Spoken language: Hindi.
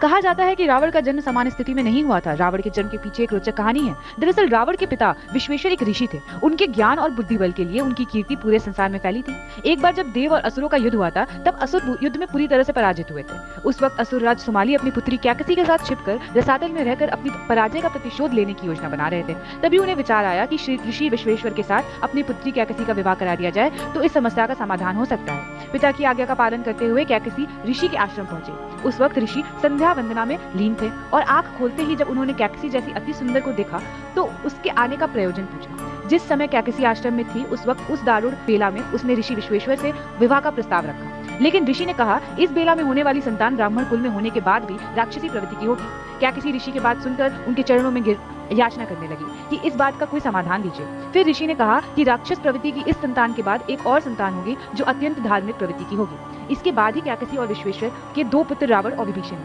कहा जाता है कि रावण का जन्म सामान्य स्थिति में नहीं हुआ था। रावण के जन्म के पीछे एक रोचक कहानी है। दरअसल रावण के पिता विश्वेश्वर एक ऋषि थे। उनके ज्ञान और बुद्धि बल के लिए उनकी कीर्ति पूरे संसार में फैली थी। एक बार जब देव और असुरों का युद्ध हुआ था, तब असुर युद्ध में पूरी तरह से पराजित हुए थे। उस वक्त असुर राज सुमाली अपनी पुत्री कैकसी के साथ छिपकर रसातल में रहकर अपनी पराजय का प्रतिशोध लेने की योजना बना रहे थे। तभी उन्हें विचार आया कि श्री ऋषि विश्वेश्वर के साथ अपनी पुत्री कैकसी का विवाह करा दिया जाए तो इस समस्या का समाधान हो सकता है। पिता की आज्ञा का पालन करते हुए कैकसी ऋषि के आश्रम पहुंचे। उस वक्त ऋषि संध्या वंदना में लीन थे और आंख खोलते ही जब उन्होंने कैकसी जैसी अति सुंदर को देखा तो उसके आने का प्रयोजन पूछा। जिस समय कैकसी आश्रम में थी उस वक्त उस दारुण बेला में उसने ऋषि विश्वेश्वर से विवाह का प्रस्ताव रखा, लेकिन ऋषि ने कहा इस बेला में होने वाली संतान ब्राह्मण कुल में होने के बाद भी राक्षसी प्रवृत्ति की होगी। कैकसी ऋषि की बात सुनकर उनके चरणों में गिर याचना करने लगी कि इस बात का कोई समाधान दीजिए। फिर ऋषि ने कहा कि राक्षस प्रवृत्ति की इस संतान के बाद एक और संतान होगी जो अत्यंत धार्मिक प्रवृत्ति की होगी। इसके बाद ही कैकसी और विश्वेश्वर के दो पुत्र रावण और विभीषण